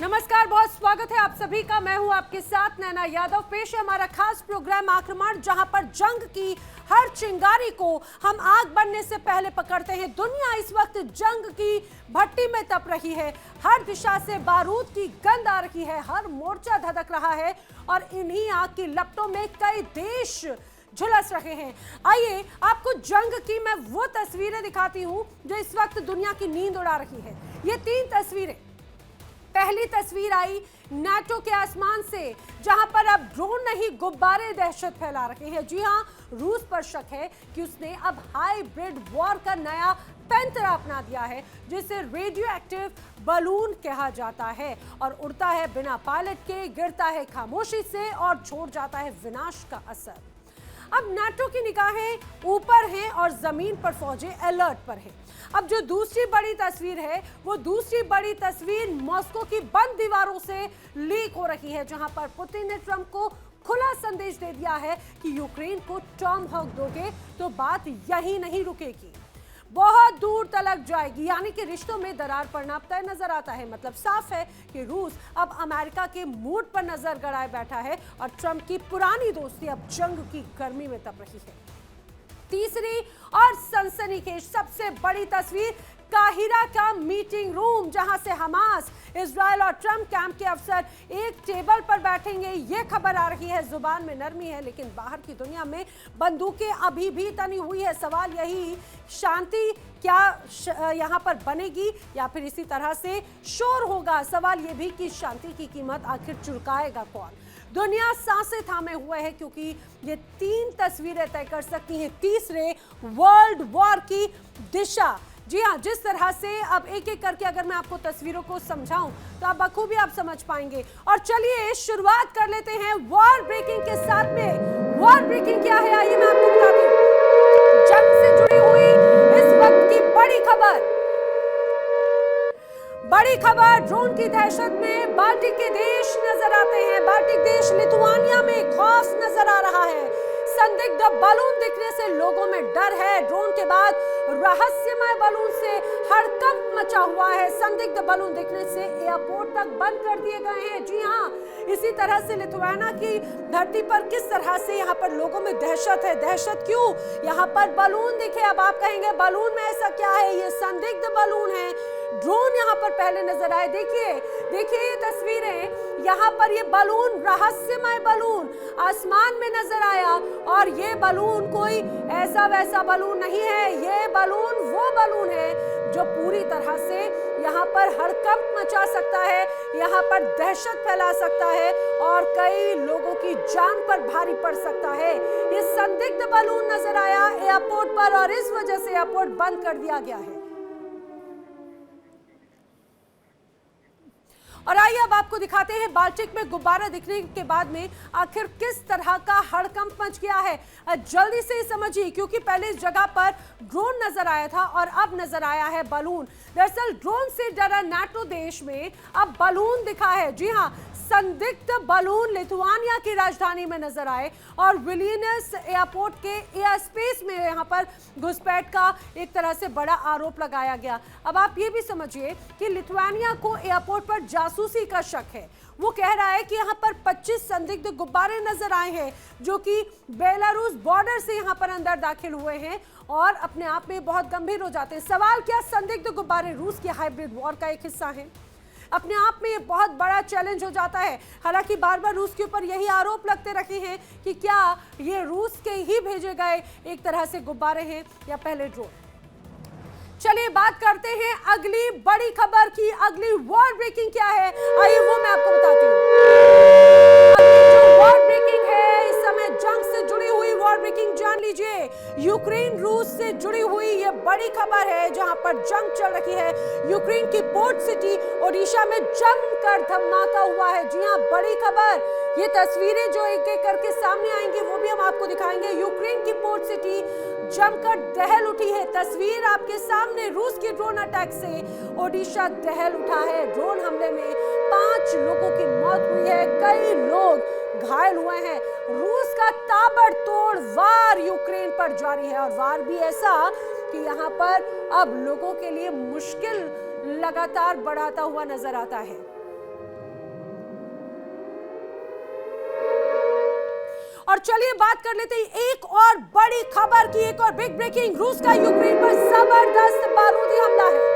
नमस्कार, बहुत स्वागत है आप सभी का। मैं हूं आपके साथ नैना यादव। पेश है हमारा खास प्रोग्राम आक्रमण, जहां पर जंग की हर चिंगारी को हम आग बनने से पहले पकड़ते हैं। दुनिया इस वक्त जंग की भट्टी में तप रही है। हर दिशा से बारूद की गंध आ रही है, हर मोर्चा धधक रहा है और इन्हीं आग की लपटों में कई देश झुलस रहे हैं। आइए आपको जंग की मैं वो तस्वीरें दिखाती हूं जो इस वक्त दुनिया की नींद उड़ा रही है। ये 3 तस्वीरें। पहली तस्वीर आई नाटो के आसमान से, जहां पर अब ड्रोन नहीं गुब्बारे दहशत फैला रहे हैं। जी हां, रूस पर शक है कि उसने अब हाइब्रिड वॉर का नया पैंतरा अपना दिया है, जिसे रेडियो एक्टिव बलून कहा जाता है और उड़ता है बिना पायलट के, गिरता है खामोशी से और छोड़ जाता है विनाश का असर। अब नाटो की निगाहें ऊपर हैं और जमीन पर फौजें अलर्ट पर हैं। अब जो दूसरी बड़ी तस्वीर है, वो दूसरी बड़ी तस्वीर मॉस्को की बंद दीवारों से लीक हो रही है, जहां पर पुतिन ने ट्रंप को खुला संदेश दे दिया है कि यूक्रेन को टॉमहॉक दोगे तो बात यही नहीं रुकेगी, बहुत दूर तलक जाएगी। यानी कि रिश्तों में दरार पड़ना अब तय नजर आता है। मतलब साफ है कि रूस अब अमेरिका के मूड पर नजर गड़ाए बैठा है और ट्रंप की पुरानी दोस्ती अब जंग की गर्मी में तप रही है। तीसरी और सनसनीखेज सबसे बड़ी तस्वीर काहिरा का मीटिंग रूम, जहां से हमास, इजराइल और ट्रंप कैंप के अफसर एक टेबल पर बैठेंगे। ये खबर आ रही है, जुबान में नरमी है लेकिन बाहर की दुनिया में बंदूकें अभी भी तनी हुई है। सवाल यही, शांति क्या यहाँ पर बनेगी या फिर इसी तरह से शोर होगा? सवाल ये भी कि शांति की कीमत आखिर चुकाएगा कौन? दुनिया सांसें थामे हुए है, क्योंकि ये 3 तस्वीरें तय कर सकती हैं तीसरे वर्ल्ड वॉर की दिशा। जी हाँ, जिस तरह से अब एक एक करके अगर मैं आपको तस्वीरों को समझाऊं तो आप बखूबी आप समझ पाएंगे। और चलिए शुरुआत कर लेते हैं वॉर ब्रेकिंग के साथ में। वॉर ब्रेकिंग क्या है, आइए मैं आपको बताती हूँ। जंग से जुड़ी हुई इस वक्त की बड़ी खबर, ड्रोन की दहशत में बाल्टिक के देश नजर आते हैं। बाल्टिक देश लिथुआनिया में खौफ नजर आ रहा है। संदिग्ध बलून दिखने से लोगों में डर है। ड्रोन के बाद रहस्यमय बलून से हड़कंप मचा हुआ है। संदिग्ध बलून दिखने से एयरपोर्ट तक बंद कर दिए गए हैं। जी हाँ, इसी तरह से लिथुआनिया की धरती पर किस तरह से यहाँ पर लोगों में दहशत है। दहशत क्यों? यहाँ पर बलून दिखे। अब आप कहेंगे बलून में ऐसा क्या है? ये संदिग्ध बलून है। ड्रोन यहाँ पर पहले नजर आए। देखिए ये तस्वीरें, यहाँ पर ये बलून, रहस्यमय बलून आसमान में नजर आया और ये बलून कोई ऐसा वैसा बलून नहीं है। ये बलून वो बलून है जो पूरी तरह से यहाँ पर हड़कंप मचा सकता है, यहाँ पर दहशत फैला सकता है और कई लोगों की जान पर भारी पड़ सकता है। ये संदिग्ध बलून नजर आया एयरपोर्ट पर और इस वजह से एयरपोर्ट बंद कर दिया गया है। और आइए अब आपको दिखाते हैं बाल्टिक में गुब्बारा दिखने के बाद में आखिर किस तरह का हड़कंप मच गया है। जल्दी से समझिए, क्योंकि पहले इस जगह पर ड्रोन नजर आया था और अब नजर आया है बलून। दरअसल ड्रोन से डरा नाटो देश में अब बलून दिखा है। जी हाँ, संदिग्ध बलून लिथुआनिया की राजधानी में नजर आए और विलिनियस एयरपोर्ट के एयर स्पेस में यहाँ पर घुसपैठ का एक तरह से बड़ा आरोप लगाया गया। अब आप ये भी समझिए कि लिथुआनिया को एयरपोर्ट पर जासूसी का शक है। वो कह रहा है कि यहाँ पर 25 संदिग्ध गुब्बारे नजर आए हैं जो कि बेलारूस बॉर्डर से यहाँ पर अंदर दाखिल हुए हैं और अपने आप में बहुत गंभीर हो जाते हैं। सवाल, क्या संदिग्ध गुब्बारे रूस की हाइब्रिड वॉर का एक हिस्सा हैं? अपने आप में ये बहुत बड़ा चैलेंज हो जाता है। हालांकि बार बार रूस के ऊपर यही आरोप लगते रहे हैं कि क्या ये रूस के ही भेजे गए एक तरह से गुब्बारे हैं या पहले ड्रोन। चलिए बात करते हैं अगली बड़ी खबर की। अगली वॉर ब्रेकिंग क्या है, आइए वो मैं आपको बताती हूँ। जो वॉर ब्रेकिंग है इस समय, जंग से जुड़ी हुई वॉर ब्रेकिंग जान लीजिए। यूक्रेन रूस से जुड़ी हुई ये बड़ी खबर है, जहां पर जंग चल रही है। यूक्रेन की पोर्ट सिटी ओडिशा में जमकर धमाका हुआ है। जी हाँ, बड़ी खबर। ये तस्वीरें जो एक एक करके सामने आएंगी वो भी हम आपको दिखाएंगे। यूक्रेन की पोर्ट सिटी जमकर दहल उठी है। तस्वीर आपके सामने, रूस के ड्रोन अटैक से ओडिशा दहल उठा है। ड्रोन हमले में 5 लोगों की मौत हुई है, कई लोग घायल हुए हैं। रूस का ताबड़तोड़ वार यूक्रेन पर जारी है और वार भी ऐसा कि यहाँ पर अब लोगों के लिए मुश्किल लगातार बढ़ाता हुआ नजर आता है। और चलिए बात कर लेते हैं एक और बड़ी खबर की, एक और बिग ब्रेकिंग। रूस का यूक्रेन पर जबरदस्त बारूदी हमला है।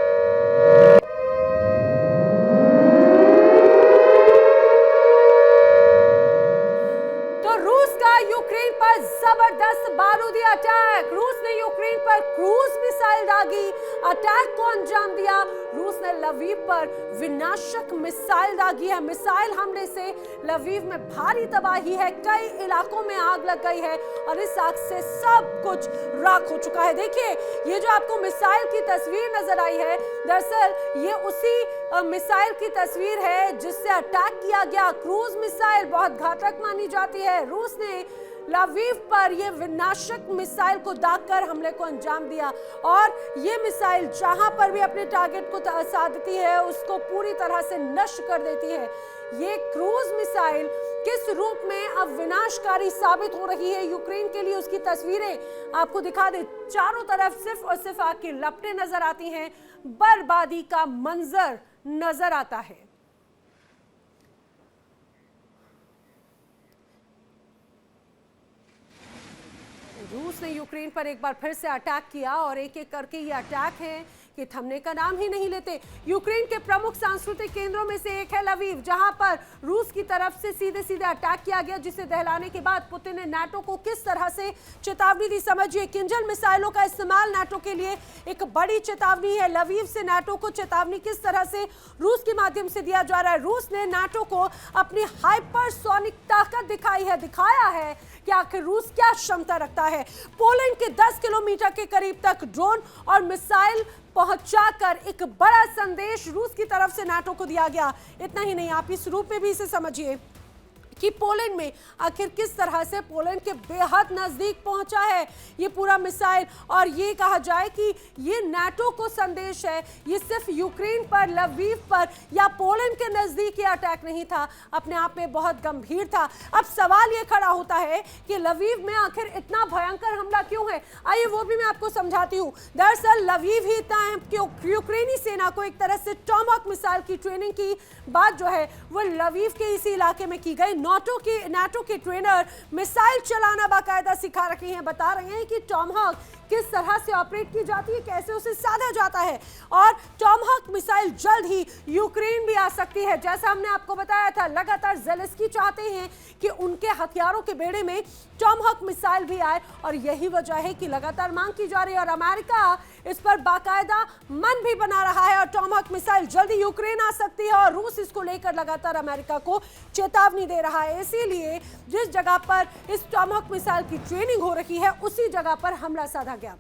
तो रूस का यूक्रेन पर जबरदस्त बारूदी अटैक। रूस ने यूक्रेन पर क्रूज मिसाइल दागी, अटैक को अंजाम दिया। रूस ने लवीव पर विनाशक मिसाइल दागी है। मिसाइल हमले से लवीव में भारी तबाही है, कई इलाकों में आग लग गई है और इस आग से सब कुछ राख हो चुका है। देखिए ये जो आपको मिसाइल की तस्वीर नजर आई है, दरअसल ये उसी मिसाइल की तस्वीर है जिससे अटैक किया गया। क्रूज मिसाइल बहुत घातक मानी जाती है। रूस ने लवीव पर यह विनाशक मिसाइल को दागकर हमले को अंजाम दिया और ये मिसाइल जहां पर भी अपने टारगेट को साधती है उसको पूरी तरह से नष्ट कर देती है। ये क्रूज मिसाइल किस रूप में अब विनाशकारी साबित हो रही है यूक्रेन के लिए, उसकी तस्वीरें आपको दिखा दे। चारों तरफ सिर्फ और सिर्फ आग की लपटें नजर आती हैं, बर्बादी का मंजर नजर आता है। रूस ने यूक्रेन पर एक बार फिर से अटैक किया और एक एक करके ये अटैक है कि थमने का नाम ही नहीं लेते। यूक्रेन के प्रमुख सांस्कृतिक केंद्रों में से एक है लवीव, जहां पर रूस की तरफ से सीधे सीधे अटैक किया गया, जिसे दहलाने के बाद पुतिन ने नाटो को किस तरह से चेतावनी दी। समझिए, किंजल मिसाइलों का इस्तेमाल नाटो के लिए एक बड़ी चेतावनी है। लवीव से नाटो को चेतावनी किस तरह से रूस के माध्यम से दिया जा रहा है। रूस ने नाटो को अपनी हाइपरसोनिक ताकत दिखाया है कि आखिर रूस क्या क्षमता रखता है। पोलैंड के 10 किलोमीटर के करीब तक ड्रोन और मिसाइल पहुंचाकर एक बड़ा संदेश रूस की तरफ से नाटो को दिया गया। इतना ही नहीं, आप इस रूप में भी इसे समझिए कि पोलैंड में आखिर किस तरह से पोलैंड के बेहद नजदीक पहुंचा है ये पूरा मिसाइल। और ये कहा जाए कि ये नाटो को संदेश है, ये सिर्फ यूक्रेन पर, लवीव पर या पोलैंड के नजदीक ये अटैक नहीं था, अपने आप में बहुत गंभीर था। अब सवाल ये खड़ा होता है कि लवीव में आखिर इतना भयंकर हमला क्यों है। आइए वो भी मैं आपको समझाती हूँ। दरअसल लवीव ही इतना है कि यूक्रेनी सेना को एक तरह से टॉमहॉक मिसाइल की ट्रेनिंग की बात जो है वो लवीव के इसी इलाके में की गई। नाटो के ट्रेनर मिसाइल चलाना बाकायदा सिखा रहे हैं, बता रहे हैं कि टॉमहॉक किस तरह से ऑपरेट की जाती है, कैसे उसे साधा जाता है। और टॉमहॉक मिसाइल जल्द ही यूक्रेन भी आ सकती है। जैसा हमने आपको बताया था, लगातार ज़ेलेंस्की चाहते हैं कि उनके हथियारों के बेड़े में टॉमहॉक मिसाइल भी आए और यही वजह है कि लगातार मांग की जा रही है और अमेरिका इस पर बाकायदा मन भी बना रहा है और टॉमहॉक मिसाइल जल्दी यूक्रेन आ सकती है और रूस इसको लेकर लगातार अमेरिका को चेतावनी दे रहा है। इसीलिए जिस जगह पर इस टॉमहॉक मिसाइल की ट्रेनिंग हो रही है उसी जगह पर हमला साधा गया।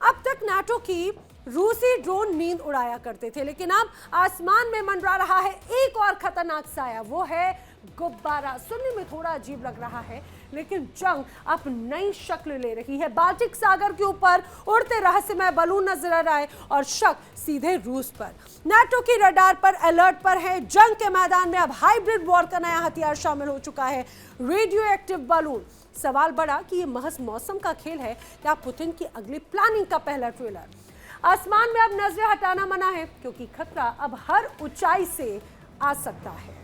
अब तक नाटो की रूसी ड्रोन नींद उड़ाया करते थे, लेकिन अब आसमान में मंडरा रहा है एक और खतरनाक साया, वो है गुब्बारा। सुनने में थोड़ा अजीब लग रहा है लेकिन जंग अब नई शक्ल ले रही है। बाल्टिक सागर के ऊपर उड़ते रहस्यमय बलून नजर आ रहा है और शक सीधे रूस पर। नाटो की रडार पर अलर्ट पर है। जंग के मैदान में अब हाइब्रिड वॉर का नया हथियार शामिल हो चुका है, रेडियो एक्टिव बलून। सवाल बड़ा कि ये महज मौसम का खेल है या पुतिन की अगली प्लानिंग का पहला ट्रेलर। आसमान में अब नजरें हटाना मना है क्योंकि खतरा अब हर ऊंचाई से आ सकता है।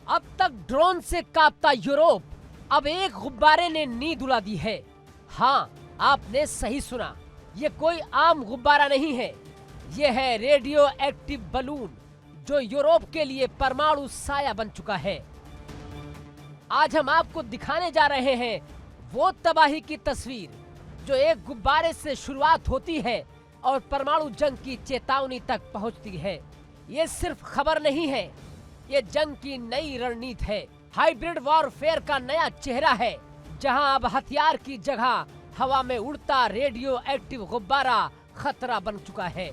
अब तक ड्रोन से कांपता यूरोप, अब एक गुब्बारे ने नींद उड़ा दी है। हाँ, आपने सही सुना, ये कोई आम गुब्बारा नहीं है, ये है रेडियो एक्टिव बलून जो यूरोप के लिए परमाणु साया बन चुका है। आज हम आपको दिखाने जा रहे हैं वो तबाही की तस्वीर जो एक गुब्बारे से शुरुआत होती है और परमाणु जंग की चेतावनी तक पहुंचती है। ये सिर्फ खबर नहीं है, ये जंग की नई रणनीति है, हाइब्रिड वॉरफेयर का नया चेहरा है, जहां अब हथियार की जगह हवा में उड़ता रेडियो एक्टिव गुब्बारा खतरा बन चुका है।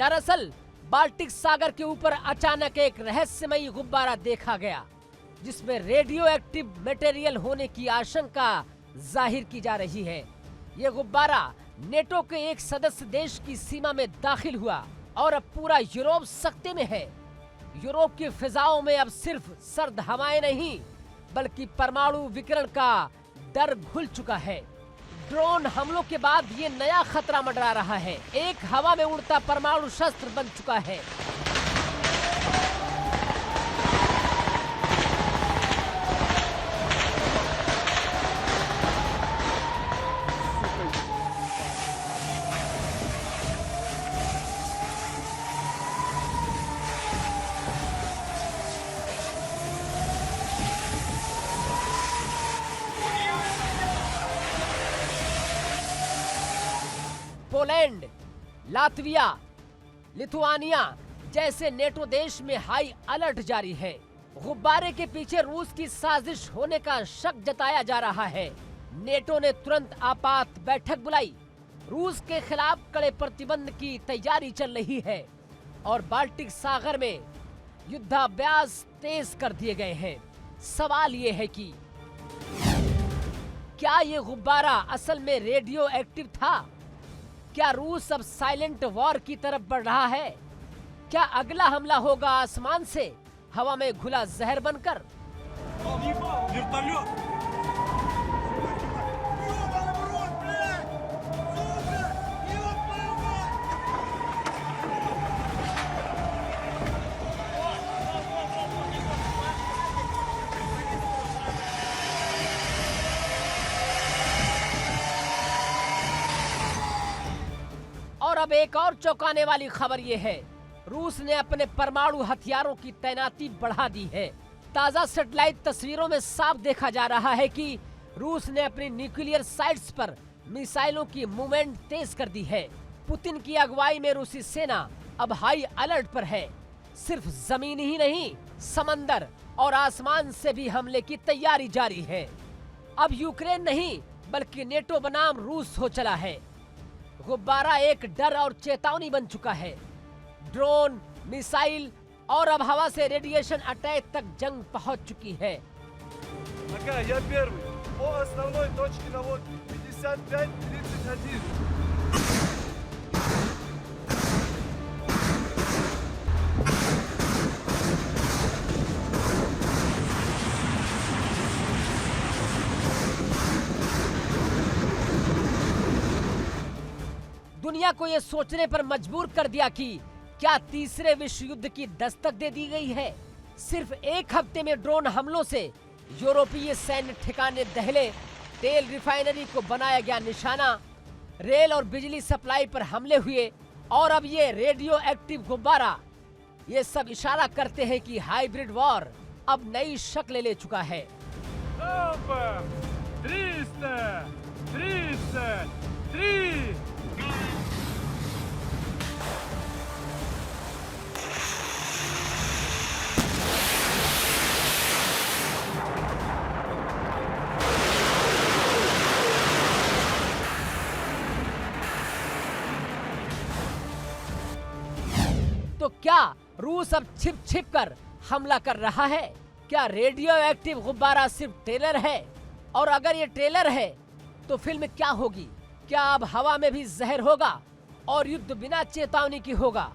दरअसल बाल्टिक सागर के ऊपर अचानक एक रहस्यमयी गुब्बारा देखा गया, जिसमें रेडियो एक्टिव मटेरियल होने की आशंका जाहिर की जा रही है। ये गुब्बारा नेटो के एक सदस्य देश की सीमा में दाखिल हुआ और अब पूरा यूरोप सकते में है। यूरोप की फिजाओं में अब सिर्फ सर्द हवाएं नहीं, बल्कि परमाणु विकिरण का डर घुल चुका है। ड्रोन हमलों के बाद ये नया खतरा मंडरा रहा है। एक हवा में उड़ता परमाणु शस्त्र बन चुका है। पोलैंड, लातविया, लिथुआनिया जैसे नेटो देश में हाई अलर्ट जारी है। गुब्बारे के पीछे रूस की साजिश होने का शक जताया जा रहा है। नेटो ने तुरंत आपात बैठक बुलाई। रूस के खिलाफ कड़े प्रतिबंध की तैयारी चल रही है और बाल्टिक सागर में युद्धाभ्यास तेज कर दिए गए हैं। सवाल ये है कि क्या ये गुब्बारा असल में रेडियो एक्टिव था? क्या रूस अब साइलेंट वॉर की तरफ बढ़ रहा है? क्या अगला हमला होगा आसमान से, हवा में घुला जहर बनकर? और अब एक और चौंकाने वाली खबर ये है, रूस ने अपने परमाणु हथियारों की तैनाती बढ़ा दी है। ताजा सैटेलाइट तस्वीरों में साफ देखा जा रहा है कि रूस ने अपनी न्यूक्लियर साइट्स पर मिसाइलों की मूवमेंट तेज कर दी है। पुतिन की अगुवाई में रूसी सेना अब हाई अलर्ट पर है। सिर्फ जमीन ही नहीं, समंदर और आसमान से भी हमले की तैयारी जारी है। अब यूक्रेन नहीं, बल्कि नेटो बनाम रूस हो चला है। गुब्बारा एक डर और चेतावनी बन चुका है। ड्रोन, मिसाइल और अब हवा से रेडिएशन अटैक तक जंग पहुंच चुकी है। Я первый. По основной точке наводки. 55-31. दुनिया को यह सोचने पर मजबूर कर दिया कि क्या तीसरे विश्व युद्ध की दस्तक दे दी गई है। सिर्फ एक हफ्ते में ड्रोन हमलों से यूरोपीय सैन्य ठिकाने दहले, तेल रिफाइनरी को बनाया गया निशाना, रेल और बिजली सप्लाई पर हमले हुए और अब ये रेडियो एक्टिव गुब्बारा, ये सब इशारा करते हैं कि हाइब्रिड वॉर अब नई शक्ल ले चुका है। 333. तो क्या रूस अब छिप छिप कर हमला कर रहा है? क्या रेडियो एक्टिव गुब्बारा सिर्फ ट्रेलर है? और अगर ये ट्रेलर है तो फिल्म क्या होगी? क्या अब हवा में भी जहर होगा और युद्ध बिना चेतावनी की होगा?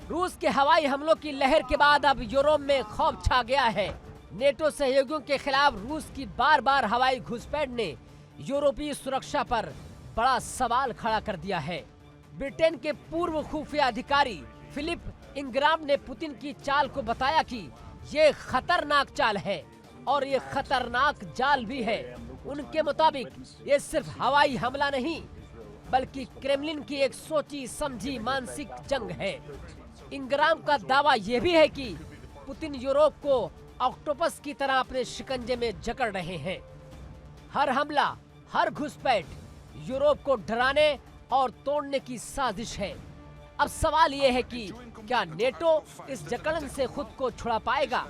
रूस के हवाई हमलों की लहर के बाद अब यूरोप में खौफ छा गया है। नेटो सहयोगियों के खिलाफ रूस की बार बार हवाई घुसपैठ ने यूरोपीय सुरक्षा पर बड़ा सवाल खड़ा कर दिया है। ब्रिटेन के पूर्व खुफिया अधिकारी फिलिप इंग्राम ने पुतिन की चाल को बताया कि ये खतरनाक चाल है और ये खतरनाक जाल भी है। उनके मुताबिक ये सिर्फ हवाई हमला नहीं, बल्कि क्रेमलिन की एक सोची समझी मानसिक जंग है। इंग्राम का दावा यह भी है कि पुतिन यूरोप को ऑक्टोपस की तरह अपने शिकंजे में जकड़ रहे हैं। हर हमला, हर घुसपैठ यूरोप को डराने और तोड़ने की साजिश है। अब सवाल यह है कि क्या नेटो इस जकड़न से खुद को छुड़ा पाएगा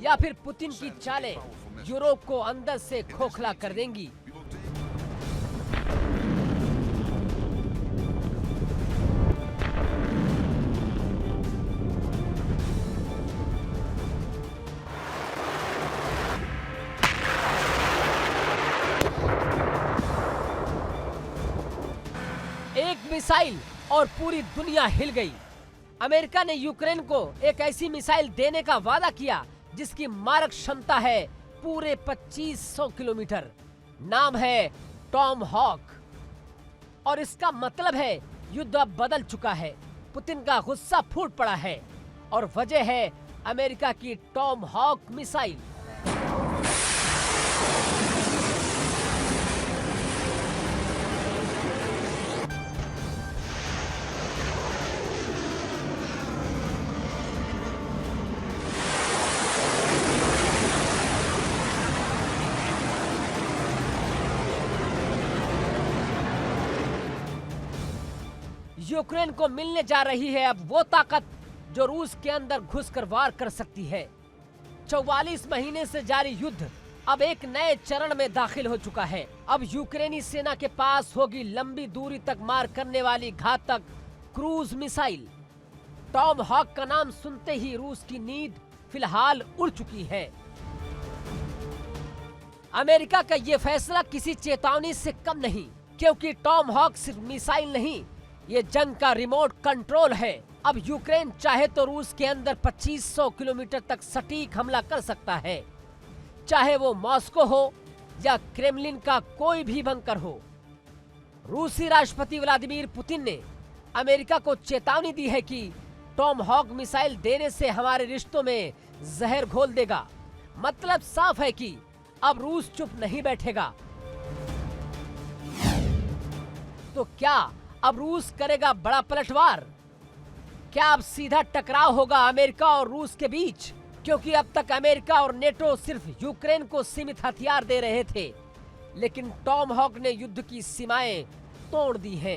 या फिर पुतिन की चालें यूरोप को अंदर से खोखला कर देंगी। एक मिसाइल और पूरी दुनिया हिल गई। अमेरिका ने यूक्रेन को एक ऐसी मिसाइल देने का वादा किया जिसकी मारक क्षमता है पूरे 2500 किलोमीटर। नाम है टॉम हॉक। और इसका मतलब है युद्ध अब बदल चुका है। पुतिन का गुस्सा फूट पड़ा है और वजह है अमेरिका की टॉम हॉक मिसाइल। यूक्रेन को मिलने जा रही है अब वो ताकत जो रूस के अंदर घुसकर वार कर सकती है। 44 महीने से जारी युद्ध अब एक नए चरण में दाखिल हो चुका है। अब यूक्रेनी सेना के पास होगी लंबी दूरी तक मार करने वाली घातक क्रूज मिसाइल। टॉम हॉक का नाम सुनते ही रूस की नींद फिलहाल उड़ चुकी है। अमेरिका का ये फैसला किसी चेतावनी से कम नहीं, क्योंकि टॉम हॉक सिर्फ मिसाइल नहीं, ये जंग का रिमोट कंट्रोल है। अब यूक्रेन चाहे तो रूस के अंदर 2500 किलोमीटर तक सटीक हमला कर सकता है, चाहे वो मॉस्को हो या क्रेमलिन का कोई भी बंकर हो। रूसी राष्ट्रपति व्लादिमीर पुतिन ने अमेरिका को चेतावनी दी है कि टॉम हॉक मिसाइल देने से हमारे रिश्तों में जहर घोल देगा। मतलब साफ है कि अब रूस चुप नहीं बैठेगा। तो क्या अब रूस करेगा बड़ा पलटवार? क्या अब सीधा टकराव होगा अमेरिका और रूस के बीच? क्योंकि अब तक अमेरिका और नेटो सिर्फ यूक्रेन को सीमित हथियार दे रहे थे, लेकिन टॉम हॉक ने युद्ध की सीमाएं तोड़ दी हैं।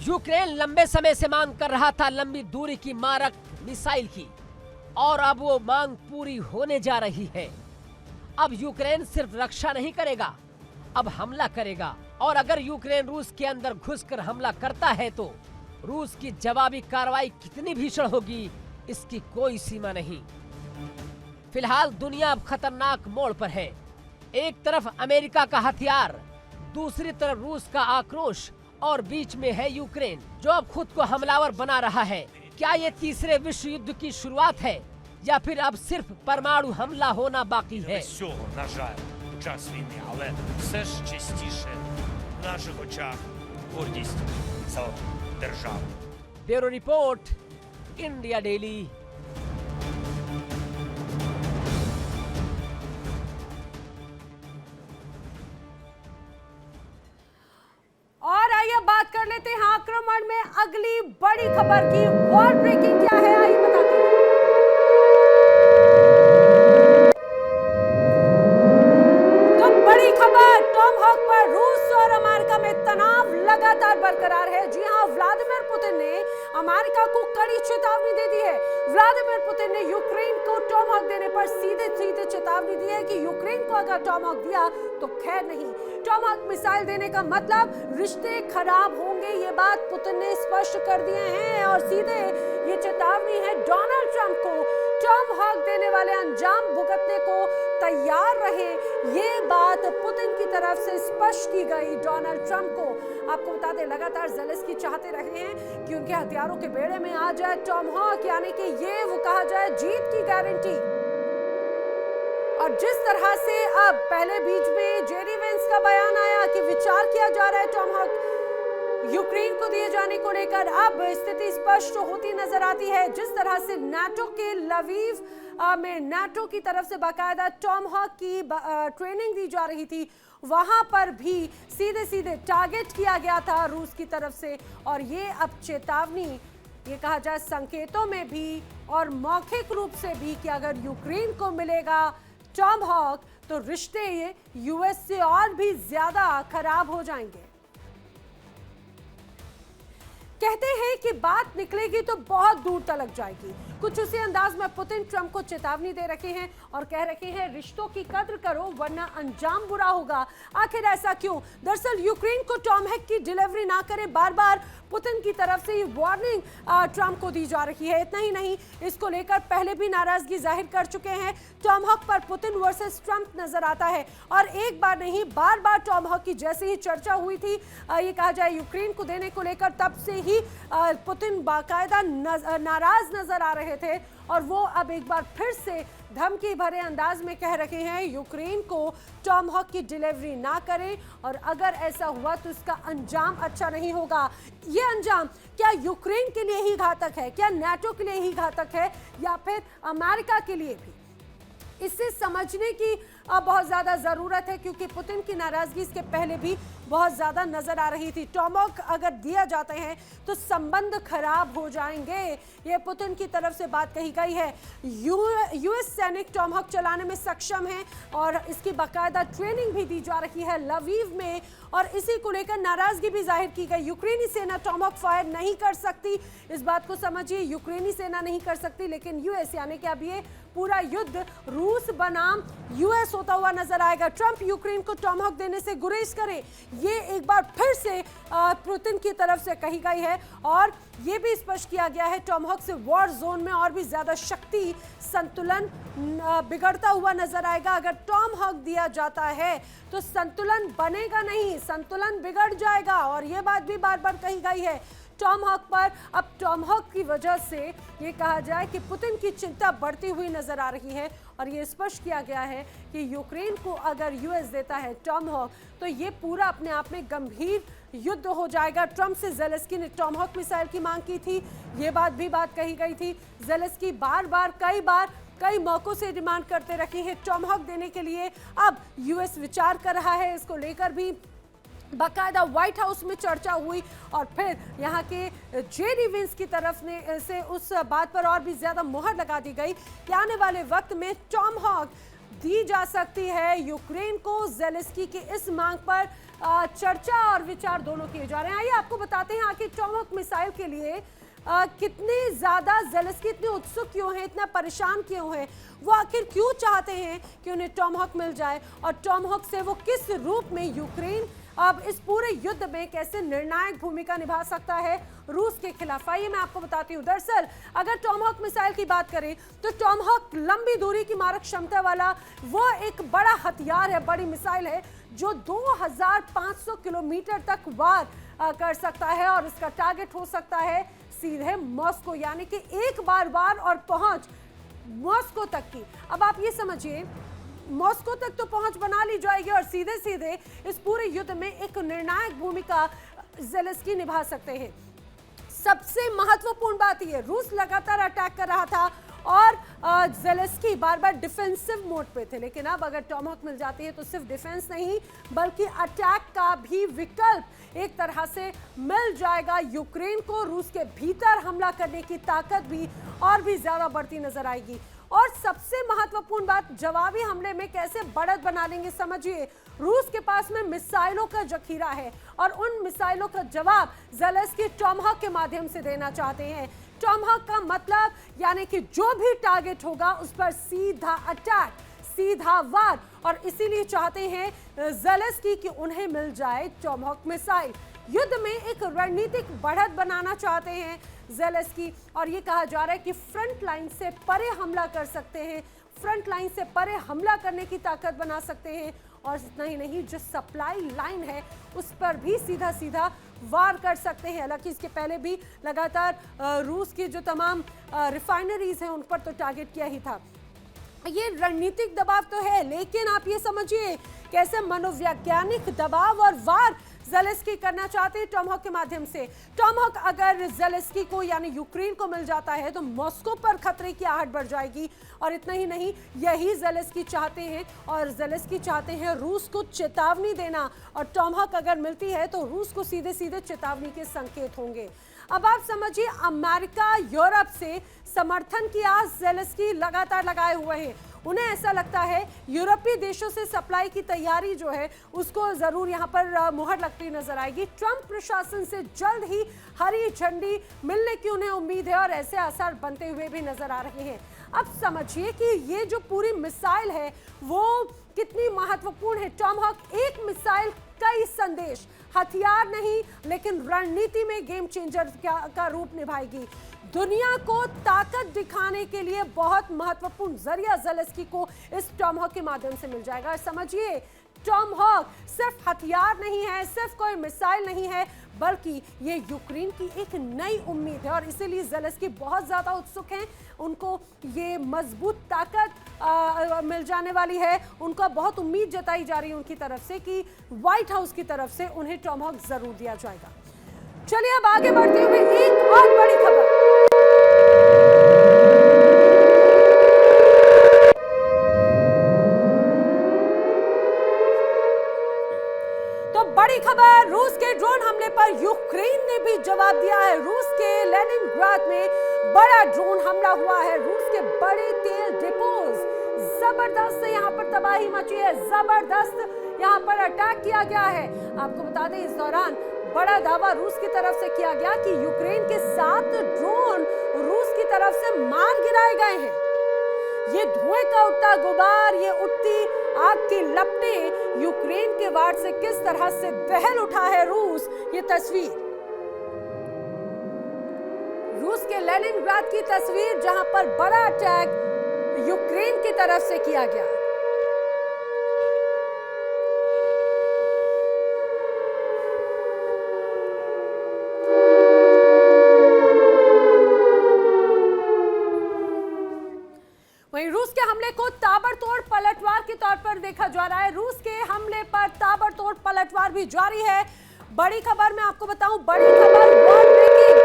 यूक्रेन लंबे समय से मांग कर रहा था लंबी दूरी की मारक मिसाइल की, और अब वो मांग पूरी होने जा रही है। अब यूक्रेन सिर्फ रक्षा नहीं करेगा, अब हमला करेगा। और अगर यूक्रेन रूस के अंदर घुसकर हमला करता है तो रूस की जवाबी कार्रवाई कितनी भीषण होगी, इसकी कोई सीमा नहीं। फिलहाल दुनिया अब खतरनाक मोड़ पर है। एक तरफ अमेरिका का हथियार, दूसरी तरफ रूस का आक्रोश, और बीच में है यूक्रेन जो अब खुद को हमलावर बना रहा है। क्या ये तीसरे विश्व युद्ध की शुरुआत है या फिर अब सिर्फ परमाणु हमला होना बाकी है? Всього, на жаль, у час війни, але все ж частіше в наших очах гордість за державу. Bureau report, India Daily. और आइए बात कर लेते हैं आक्रमण में अगली बड़ी खबर की। वॉर ब्रेकिंग क्या है आइए बताते हैं। तो बड़ी खबर, टॉम हॉक पर रूस और अमेरिका में तनाव लगातार बरकरार है। जी हां, व्लादिमीर पुतिन ने अमेरिका को कड़ी चेतावनी दे दी है। व्लादिमीर पुतिन ने यूक्रेन को टॉम हॉक देने पर सीधे सीधे चेतावनी दी है कि यूक्रेन को अगर टॉम हॉक दिया तो खैर नहीं। टॉम हॉक मिसाइल देने का मतलब रिश्ते खराब होंगे, ये बात पुतिन ने स्पष्ट कर दिए हैं। और सीधे ये चेतावनी है डोनाल्ड ट्रंप को, टॉम हॉक देने वाले अंजाम भुगतने को तैयार रहे, ये बात पुतिन की तरफ से स्पष्ट की गई डोनाल्ड ट्रंप को। आपको बता दें, लगातार ज़ेलेंस्की चाहते रहे हैं कि उनके हथियारों के बेड़े में आ जाए टॉम हॉक, यानी कि ये वो कहा जाए जीत की गारंटी। और और जिस तरह से अब पहले बीच में जेडी वेंस का बयान आया कि विचार किया जा रहा है टॉमहॉक यूक्रेन को दिए जाने को लेकर, अब स्थिति स्पष्ट होती नजर आती है। जिस तरह से नाटो के लवीव में नाटो की तरफ से बाकायदा टॉमहॉक की ट्रेनिंग दी जा रही थी, वहां पर भी सीधे सीधे टारगेट किया गया था रूस की तरफ से। और ये अब चेतावनी, ये कहा जाए संकेतों में भी और मौखिक रूप से भी कि अगर यूक्रेन को मिलेगा टॉमहॉक तो रिश्ते ये यूएस से और भी ज्यादा खराब हो जाएंगे। कहते हैं कि बात निकलेगी तो बहुत दूर तक जाएगी। कुछ उसी अंदाज में पुतिन ट्रंप को चेतावनी दे रखे हैं और कह रखे हैं रिश्तों की कद्र करो वरना अंजाम बुरा होगा। आखिर ऐसा क्यों? दरअसल यूक्रेन को टॉमहॉक की डिलीवरी ना करें, बार बार पुतिन की तरफ से ये वार्निंग ट्रंप को दी जा रही है। इतना ही नहीं, इसको लेकर पहले भी नाराजगी जाहिर कर चुके हैं। टॉमहॉक पर पुतिन वर्सेस ट्रंप नजर आता है और एक बार नहीं बार बार टॉमहॉक की जैसे ही चर्चा हुई थी ये कहा जाए यूक्रेन को देने को लेकर, तब से ही पुतिन बाकायदा नाराज नजर आ रहे थे और वो अब एक बार फिर से धमकी भरे अंदाज में कह रखे हैं यूक्रेन को टॉमहॉक की डिलीवरी ना करें और अगर ऐसा हुआ तो इसका अंजाम अच्छा नहीं होगा। ये अंजाम क्या यूक्रेन के लिए ही घातक है, क्या नाटो के लिए ही घातक है या फिर अमेरिका के लिए भी? इसे समझने की बहुत ज्यादा जरूरत है क्योंकि पुतिन की नाराजगी इसके पहले भी बहुत ज्यादा नजर आ रही थी। टॉमहॉक अगर दिया जाते हैं तो संबंध खराब हो जाएंगे, ये पुतिन की तरफ से बात कही गई है। यूएस सैनिक टॉमहॉक चलाने में सक्षम हैं और इसकी बाकायदा ट्रेनिंग भी दी जा रही है लवीव में और इसी को लेकर नाराजगी भी जाहिर की गई। यूक्रेनी सेना टॉमहॉक फायर नहीं कर सकती, इस बात को समझिए, यूक्रेनी सेना नहीं कर सकती, लेकिन यूएस यानी कि अब ये पूरा युद्ध रूस बनाम यूएस होता हुआ नजर आएगा। ट्रंप यूक्रेन को टॉमहॉक देने से गुरेज करें, ये एक बार फिर से पुतिन की तरफ से कही गई है और ये भी स्पष्ट किया गया है टॉमहॉक से वॉर जोन में और भी ज्यादा शक्ति संतुलन बिगड़ता हुआ नजर आएगा। अगर टॉमहॉक दिया जाता है तो संतुलन बनेगा नहीं, संतुलन बिगड़ जाएगा और ये बात भी बार बार कही गई है टॉमहॉक पर। अब टॉमहॉक की वजह से ये कहा जाए कि पुतिन की चिंता बढ़ती हुई नजर आ रही है और ये स्पष्ट किया गया है कि यूक्रेन को अगर यूएस देता है टॉमहॉक तो ये पूरा अपने आप में गंभीर युद्ध हो जाएगा। ट्रंप से ज़ेलेंस्की ने टॉमहॉक मिसाइल की मांग की थी, ये बात कही गई थी। ज़ेलेंस्की कई मौकों से डिमांड करते रहे हैं टॉमहॉक देने के लिए। अब यूएस विचार कर रहा है, इसको लेकर भी बाकायदा व्हाइट हाउस में चर्चा हुई और फिर यहाँ के जेडी वेंस की तरफ से उस बात पर और भी ज्यादा मोहर लगा दी गई कि आने वाले वक्त में टॉमहॉक दी जा सकती है यूक्रेन को। ज़ेलेंस्की की इस मांग पर चर्चा और विचार दोनों किए जा रहे हैं। आइए आपको बताते हैं आखिर टॉमहॉक मिसाइल के लिए कितने ज्यादा ज़ेलेंस्की इतने उत्सुक क्यों हैं, इतना परेशान क्यों हैं, वो आखिर क्यों चाहते हैं कि उन्हें टॉमहॉक मिल जाए और टॉमहॉक से वो किस रूप में यूक्रेन अब इस पूरे युद्ध में कैसे निर्णायक भूमिका निभा सकता है रूस के खिलाफ। आइए मैं आपको बताती हूँ। दरअसल अगर टॉमहॉक मिसाइल की बात करें तो टॉमहॉक लंबी दूरी की मारक क्षमता वाला वो एक बड़ा हथियार है, बड़ी मिसाइल है जो 2500 किलोमीटर तक वार कर सकता है और इसका टारगेट हो सकता है सीधे मॉस्को, यानी कि एक बार वार और पहुंच मॉस्को तक की। अब आप ये समझिए मॉस्को तक तो पहुंच बना ली जाएगी और सीधे सीधे इस पूरे युद्ध में एक निर्णायक भूमिका ज़ेलेंस्की निभा सकते हैं। सबसे महत्वपूर्ण बात यह, रूस लगातार अटैक कर रहा था और ज़ेलेंस्की बार बार डिफेंसिव मोड पे थे, लेकिन अब अगर टॉमहॉक मिल जाती है तो सिर्फ डिफेंस नहीं बल्कि अटैक का भी विकल्प एक तरह से मिल जाएगा यूक्रेन को। रूस के भीतर हमला करने की ताकत भी और भी ज्यादा बढ़ती नजर आएगी। और सबसे महत्वपूर्ण बात, जवाबी हमले में कैसे बढ़त बना लेंगे समझिए। रूस के पास में मिसाइलों का जखीरा है और उन मिसाइलों का जवाब ज़ेलेंस्की टॉमहॉक के माध्यम से देना चाहते हैं। टॉमहॉक का मतलब यानी कि जो भी टारगेट होगा उस पर सीधा अटैक, सीधा वार, और इसीलिए चाहते हैं ज़ेलेंस्की कि उन्हें मिल जाए टॉमहॉक मिसाइल। युद्ध में एक रणनीतिक बढ़त बनाना चाहते हैं ज़ेलेंस्की और ये कहा जा रहा है कि फ्रंट लाइन से परे हमला कर सकते हैं, फ्रंट लाइन से परे हमला करने की ताकत बना सकते हैं और इतना ही नहीं, जो सप्लाई लाइन है उस पर भी सीधा सीधा वार कर सकते हैं। हालांकि इसके पहले भी लगातार रूस की जो तमाम रिफाइनरीज हैं उन पर तो टारगेट किया ही था। ये रणनीतिक दबाव तो है, लेकिन आप ये समझिए कैसे मनोवैज्ञानिक दबाव और वार ज़ेलेंस्की करना चाहते हैं टॉमहॉक के माध्यम से। टॉमहॉक अगर ज़ेलेंस्की को यानी यूक्रेन को मिल जाता है तो मॉस्को पर खतरे की आहट बढ़ जाएगी। और इतना ही नहीं, यही ज़ेलेंस्की चाहते हैं, और ज़ेलेंस्की चाहते हैं रूस को चेतावनी देना, और टॉमहॉक अगर मिलती है तो रूस को सीधे सीधे चेतावनी के संकेत होंगे। अब आप समझिए, अमेरिका यूरोप से समर्थन की आस ज़ेलेंस्की लगातार लगाए हुए हैं। उन्हें ऐसा लगता है यूरोपीय देशों से सप्लाई की तैयारी जो है उसको जरूर यहाँ पर मुहर लगती नजर आएगी। ट्रंप प्रशासन से जल्द ही हरी झंडी मिलने की उन्हें उम्मीद है, और ऐसे आसार बनते हुए भी नजर आ रहे हैं। अब समझिए कि ये जो पूरी मिसाइल है वो कितनी महत्वपूर्ण है। टॉमहॉक एक मिसाइल, कई संदेश, हथियार नहीं लेकिन रणनीति में गेम चेंजर का रूप निभाएगी। दुनिया को ताकत दिखाने के लिए बहुत महत्वपूर्ण जरिया ज़ेलेंस्की को इस टॉमहॉक के माध्यम से मिल जाएगा। समझिए, टॉमहॉक सिर्फ हथियार नहीं है, सिर्फ कोई मिसाइल नहीं है, बल्कि ये यूक्रेन की एक नई उम्मीद है, और इसीलिए ज़ेलेंस्की बहुत ज़्यादा उत्सुक हैं। उनको ये मजबूत ताकत मिल जाने वाली है। उनको बहुत उम्मीद जताई जा रही है उनकी तरफ से कि व्हाइट हाउस की तरफ से उन्हें टॉमहॉक जरूर दिया जाएगा। चलिए अब आगे बढ़ते हुए एक और बड़ी खबर। तो बड़ी खबर, रूस के ड्रोन हमले पर यूक्रेन ने भी जवाब दिया है। रूस के लेनिनग्राद में बड़ा ड्रोन हमला हुआ है। रूस के बड़े तेल डिपोज जबरदस्त यहाँ पर तबाही मची है, जबरदस्त यहाँ पर अटैक किया गया है। आपको बता दें, इस दौरान बड़ा दावा रूस की तरफ से किया गया कि यूक्रेन के 7 ड्रोन रूस की तरफ से मार गिराए गए हैं। ये धुएं का उठता गुबार, ये उठती आग की लपटें यूक्रेन के वार से किस तरह से दहल उठा है रूस। ये तस्वीर रूस के लेनिनग्राद की तस्वीर, जहां पर बड़ा अटैक यूक्रेन की तरफ से किया गया। वहीं रूस के हमले को ताबड़तोड़ पलटवार के तौर पर देखा जा रहा है। रूस के हमले पर ताबड़तोड़ पलटवार भी जारी है। बड़ी खबर मैं आपको बताऊं, बड़ी खबर वर्ल्ड ब्रेकिंग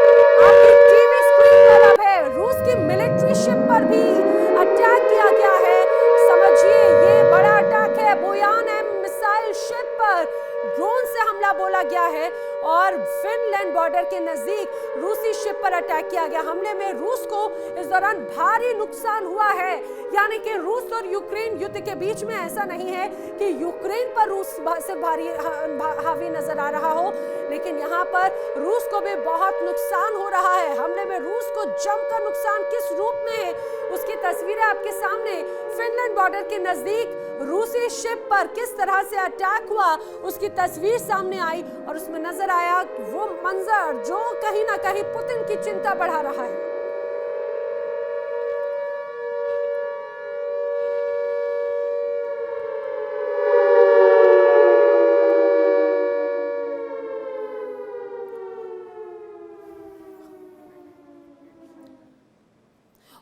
आपकी टीवी स्क्रीन पर अब है। रूस की मिलिट्री शिप पर भी अटैक किया गया है। समझिए, ये बड़ा अटैक है। बोयान एम मिसाइल शिप पर ड्रोन से हमला बोला गया है, और फिनलैंड बॉर्डर के नजदीक रूसी शिप पर अटैक किया गया। हमले में रूस को इस दौरान भारी नुकसान हुआ है। यानी कि रूस और यूक्रेन युद्ध के बीच में ऐसा नहीं है कि यूक्रेन पर रूस से भारी हावी नजर आ रहा हो, लेकिन यहाँ पर रूस को भी बहुत नुकसान हो रहा है। हमले में रूस को जमकर नुकसान किस रूप में है, उसकी तस्वीरें आपके सामने। फिनलैंड बॉर्डर के नजदीक रूसी शिप पर किस तरह से अटैक हुआ, उसकी तस्वीर सामने आई, और उसमें नजर आया वो मंजर जो कहीं ना कहीं पुतिन की चिंता बढ़ा रहा है।